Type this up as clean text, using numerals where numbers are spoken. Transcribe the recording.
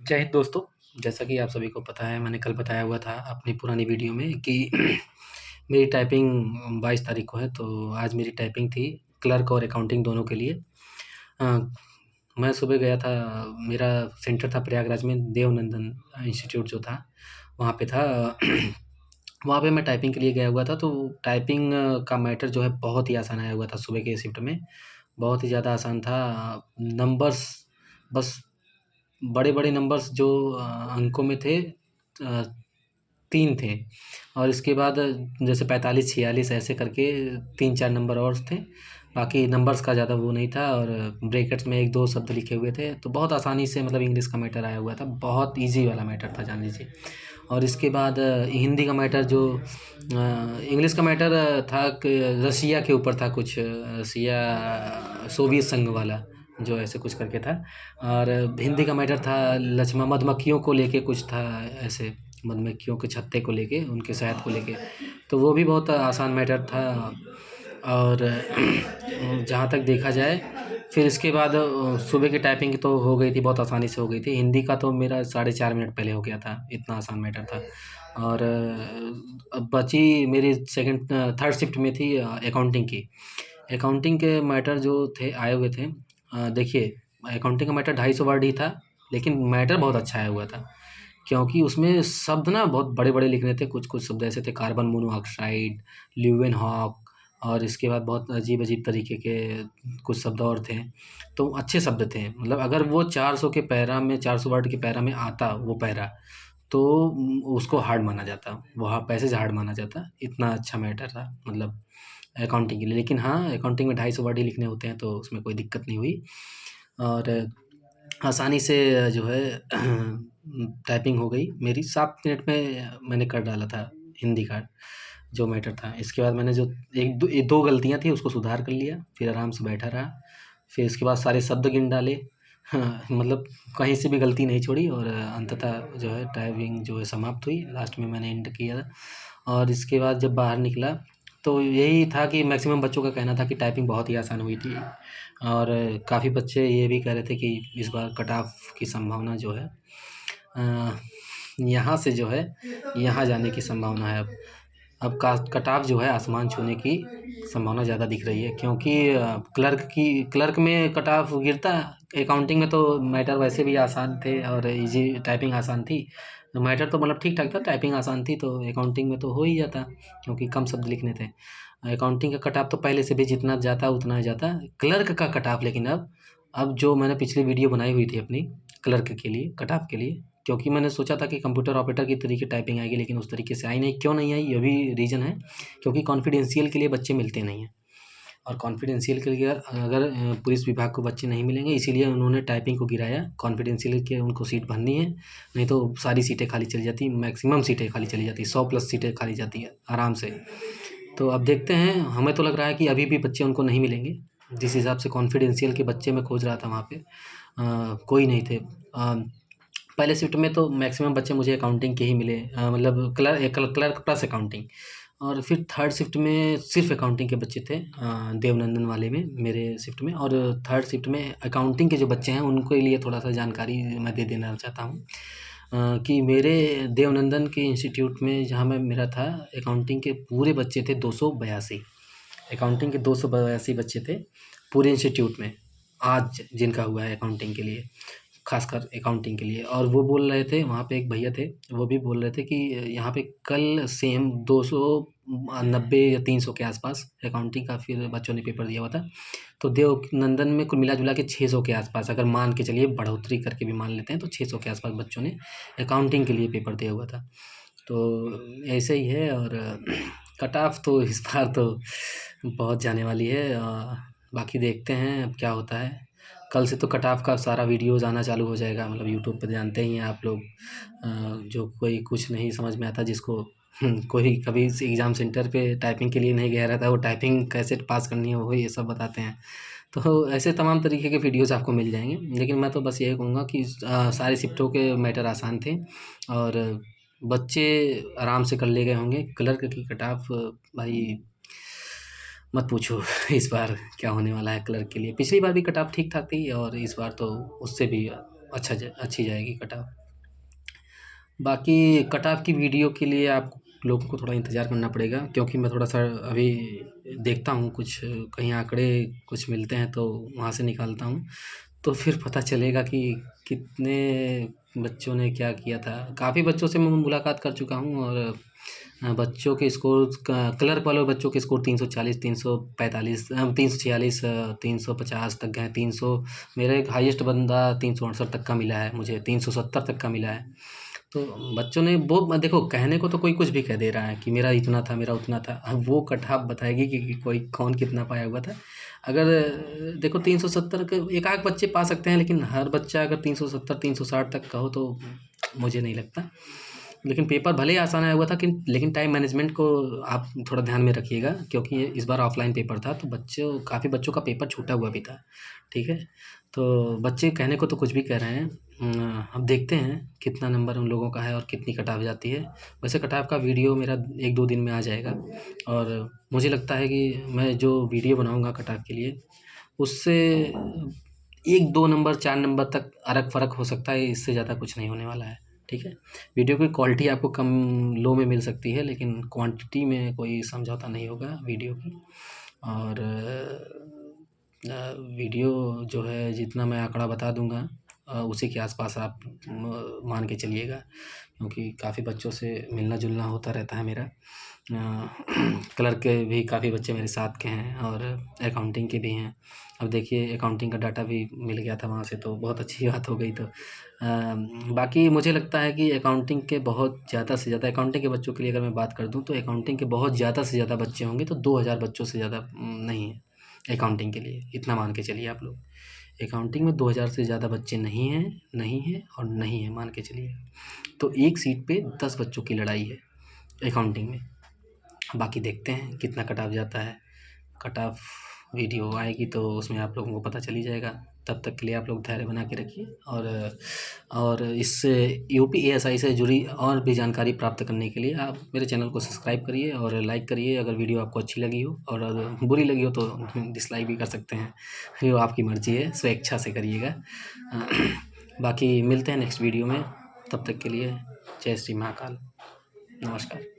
जय हिंद दोस्तों। जैसा कि आप सभी को पता है, मैंने कल बताया हुआ था अपनी पुरानी वीडियो में कि मेरी टाइपिंग 22 तारीख को है। तो आज मेरी टाइपिंग थी क्लर्क और अकाउंटिंग दोनों के लिए। अ, मैं सुबह गया था, मेरा सेंटर था प्रयागराज में, देवनंदन इंस्टीट्यूट जो था वहाँ पे था। वहाँ पे मैं टाइपिंग के लिए गया हुआ था। तो टाइपिंग का मैटर जो है बहुत ही आसान आया हुआ था सुबह के शिफ्ट में, बहुत ही ज़्यादा आसान था। नंबर्स, बस बड़े-बड़े नंबर्स जो अंकों में थे, 3 थे, और इसके बाद जैसे 45, 46 ऐसे करके 3-4 नंबर और थे। बाकी नंबर्स का ज़्यादा वो नहीं था, और ब्रैकेट्स में 1-2 शब्द लिखे हुए थे। तो बहुत आसानी से मतलब इंग्लिश का मैटर आया हुआ था, बहुत ईज़ी वाला मैटर था जान लीजिए। और इसके बाद हिंदी का मैटर जो इंग्लिश का मैटर था कि रसिया के ऊपर था कुछ, रसिया सोवियत संघ वाला जो ऐसे कुछ करके था। और हिंदी का मैटर था लक्ष्मा मधुमक्खियों को लेके कुछ था, ऐसे मधुमक्खियों के छत्ते को लेके, उनके शहद को लेके। तो वो भी बहुत आसान मैटर था। और जहाँ तक देखा जाए, फिर इसके बाद सुबह की टाइपिंग तो हो गई थी, बहुत आसानी से हो गई थी। हिंदी का तो मेरा 4.5 मिनट पहले हो गया था, इतना आसान मैटर था। और अब बची मेरी सेकंड थर्ड शिफ्ट में थी अकाउंटिंग की। अकाउंटिंग के मैटर जो थे आए हुए थे, देखिए, अकाउंटिंग का मैटर 250 वर्ड ही था, लेकिन मैटर बहुत अच्छा आया हुआ था। क्योंकि उसमें शब्द ना बहुत बड़े-बड़े लिखने थे, कुछ-कुछ शब्द ऐसे थे, कार्बन मोनोऑक्साइड, ल्यूवेनहॉक, और इसके बाद बहुत अजीब-अजीब तरीके के कुछ शब्द और थे। तो अच्छे शब्द थे, मतलब अगर वो 400 के पैरा में, 400 वर्ड के पैरा में आता वो पैरा, तो उसको हार्ड माना जाता, वो पैसेज हार्ड माना जाता। इतना अच्छा मैटर था मतलब अकाउंटिंग के लिए। लेकिन हाँ, अकाउंटिंग में 250 वर्ड ही लिखने होते हैं, तो उसमें कोई दिक्कत नहीं हुई, और आसानी से जो है टाइपिंग हो गई मेरी। 7 मिनट में मैंने कर डाला था हिंदी का जो मैटर था। इसके बाद मैंने जो 1-2 गलतियाँ थी उसको सुधार कर लिया, फिर आराम से बैठा रहा। फिर इसके बाद सारे शब्द गिन डाले। हाँ, मतलब कहीं से भी गलती नहीं छोड़ी, और अंततः जो है टाइपिंग जो है समाप्त हुई। लास्ट में मैंने एंड किया था। और इसके बाद जब बाहर निकला तो यही था कि मैक्सिमम बच्चों का कहना था कि टाइपिंग बहुत ही आसान हुई थी, और काफ़ी बच्चे ये भी कह रहे थे कि इस बार कट ऑफ की संभावना जो है, यहाँ से जो है यहाँ जाने की संभावना है। अब का कट ऑफ जो है आसमान छूने की संभावना ज़्यादा दिख रही है, क्योंकि क्लर्क में कट ऑफ गिरता। अकाउंटिंग में तो मैटर वैसे भी आसान थे और इजी, टाइपिंग आसान थी। मैटर तो मतलब ठीक ठाक था, टाइपिंग आसान थी, तो अकाउंटिंग में तो हो ही जाता, क्योंकि कम शब्द लिखने थे। अकाउंटिंग का कट ऑफ तो पहले से भी जितना जाता उतना ही जाता। क्लर्क का कट ऑफ लेकिन अब जो मैंने पिछली वीडियो बनाई हुई थी अपनी क्लर्क के लिए, कट ऑफ के लिए, क्योंकि मैंने सोचा था कि कंप्यूटर ऑपरेटर की तरीके टाइपिंग आएगी, लेकिन उस तरीके से आई नहीं। क्यों नहीं आई, ये भी रीज़न है, क्योंकि कॉन्फिडेंशियल के लिए बच्चे मिलते नहीं हैं, और कॉन्फिडेंशियल के लिए अगर पुलिस विभाग को बच्चे नहीं मिलेंगे, इसीलिए उन्होंने टाइपिंग को गिराया। कॉन्फिडेंशियल के उनको सीट भरनी है, नहीं तो सारी सीटें खाली चली जाती, मैक्सिमम सीटें खाली चली जाती, 100+ सीटें खाली जाती है आराम से। तो अब देखते हैं, हमें तो लग रहा है कि अभी भी बच्चे उनको नहीं मिलेंगे। जिस हिसाब से कॉन्फिडेंशियल के बच्चे मैं खोज रहा था वहाँ पे, कोई नहीं थे। पहले शिफ्ट में तो मैक्सिमम बच्चे मुझे अकाउंटिंग के ही मिले, मतलब क्लर्क प्लस अकाउंटिंग। और फिर थर्ड शिफ्ट में सिर्फ अकाउंटिंग के बच्चे थे, देवनंदन वाले में, मेरे शिफ्ट में। और थर्ड शिफ्ट में अकाउंटिंग के जो बच्चे हैं उनके लिए थोड़ा सा जानकारी मैं दे देना चाहता हूँ, कि मेरे देवनंदन के इंस्टीट्यूट में जहाँ मैं मेरा था, अकाउंटिंग के पूरे बच्चे थे 282। अकाउंटिंग के 282 बच्चे थे पूरे इंस्टीट्यूट में, आज जिनका हुआ है अकाउंटिंग के लिए, खासकर अकाउंटिंग के लिए। और वो बोल रहे थे, वहाँ पे एक भैया थे, वो भी बोल रहे थे कि यहाँ पे कल सेम 290 या 300 के आसपास अकाउंटिंग का फिर बच्चों ने पेपर दिया हुआ था। तो देवनंदन में कुल मिला जुला के 600 के आसपास, अगर मान के चलिए बढ़ोतरी करके भी मान लेते हैं, तो 600 के आसपास बच्चों ने अकाउंटिंग के लिए पेपर दिया हुआ था। तो ऐसे ही है। और कट ऑफ तो इस बार तो बहुत जाने वाली है, बाकी देखते हैं अब क्या होता है। कल से तो कट ऑफ का सारा वीडियोज़ आना चालू हो जाएगा, मतलब यूट्यूब पे जानते ही हैं आप लोग। जो कोई कुछ नहीं समझ में आता, जिसको कोई कभी एग्ज़ाम सेंटर पे टाइपिंग के लिए नहीं गया रहता, वो टाइपिंग कैसे पास करनी है वो ये सब बताते हैं। तो ऐसे तमाम तरीके के वीडियोज़ आपको मिल जाएँगे। लेकिन मैं तो बस यही कहूँगा कि सारे शिफ्टों के मैटर आसान थे, और बच्चे आराम से कर ले गए होंगे। क्लर्क की कट ऑफ भाई मत पूछो इस बार क्या होने वाला है क्लर्क के लिए। पिछली बार भी कट ऑफ ठीक ठाक थी, और इस बार तो उससे भी अच्छी जाएगी कट ऑफ। बाकी कट ऑफ की वीडियो के लिए आप लोगों को थोड़ा इंतज़ार करना पड़ेगा, क्योंकि मैं थोड़ा-सा अभी देखता हूँ, कुछ कहीं आंकड़े कुछ मिलते हैं तो वहाँ से निकालता हूँ, तो फिर पता चलेगा कि कितने बच्चों ने क्या किया था। काफ़ी बच्चों से मैं मुलाकात कर चुका हूँ, और बच्चों के स्कोर क्लर्क वाले बच्चों के स्कोर 340, 345, 346, 350 तक गए। 300 मेरा एक हाईएस्ट बंदा 368 तक का मिला है मुझे, 370 तक का मिला है। तो बच्चों ने वो देखो, कहने को तो कोई कुछ भी कह दे रहा है कि मेरा इतना था, मेरा उतना था। अब वो कट ऑफ बताएगी कि कोई कौन कितना पाया हुआ था। अगर देखो 370 के एक आध बच्चे पा सकते हैं, लेकिन हर बच्चा अगर 370 360 तक का हो तो मुझे नहीं लगता। लेकिन पेपर भले ही आसान आया हुआ था, लेकिन टाइम मैनेजमेंट को आप थोड़ा ध्यान में रखिएगा, क्योंकि इस बार ऑफलाइन पेपर था, तो काफ़ी बच्चों का पेपर छूटा हुआ भी था। ठीक है, तो बच्चे कहने को तो कुछ भी कह रहे हैं। अब देखते हैं कितना नंबर उन लोगों का है और कितनी कट ऑफ जाती है। वैसे कट ऑफ का वीडियो मेरा 1-2 दिन में आ जाएगा, और मुझे लगता है कि मैं जो वीडियो बनाऊँगा कट ऑफ के लिए, उससे 1-2 नंबर 4 नंबर तक फ़र्क हो सकता है, इससे ज़्यादा कुछ नहीं होने वाला है। ठीक है, वीडियो की क्वालिटी आपको कम लो में मिल सकती है, लेकिन क्वांटिटी में कोई समझौता नहीं होगा वीडियो की। और वीडियो जो है, जितना मैं आंकड़ा बता दूंगा उसी के आसपास आप मान के चलिएगा, क्योंकि काफ़ी बच्चों से मिलना जुलना होता रहता है मेरा। क्लर्क के भी काफ़ी बच्चे मेरे साथ के हैं, और अकाउंटिंग के भी हैं। अब देखिए, अकाउंटिंग का डाटा भी मिल गया था वहाँ से, तो बहुत अच्छी बात हो गई। तो बाकी मुझे लगता है कि अकाउंटिंग के बहुत ज़्यादा से ज़्यादा, अकाउंटिंग के बच्चों के लिए अगर मैं बात कर दूँ, तो अकाउंटिंग के बहुत ज़्यादा से ज़्यादा बच्चे होंगे, तो 2000 बच्चों से ज़्यादा नहीं है अकाउंटिंग के लिए। इतना मान के चलिए आप लोग, अकाउंटिंग में 2000 से ज़्यादा बच्चे नहीं हैं, नहीं हैं और नहीं हैं, मान के चलिए। तो एक सीट पे 10 बच्चों की लड़ाई है अकाउंटिंग में। बाकी देखते हैं कितना कट ऑफ जाता है। कट ऑफ वीडियो आएगी तो उसमें आप लोगों को पता चल ही जाएगा। तब तक के लिए आप लोग धैर्य बना के रखिए, और इस यूपीएसआई से जुड़ी और भी जानकारी प्राप्त करने के लिए आप मेरे चैनल को सब्सक्राइब करिए और लाइक करिए, अगर वीडियो आपको अच्छी लगी हो। और अगर बुरी लगी हो तो डिसलाइक भी कर सकते हैं, ये आपकी मर्ज़ी है, स्वेच्छा से करिएगा। बाकी मिलते हैं नेक्स्ट वीडियो में, तब तक के लिए जय श्री महाकाल, नमस्कार।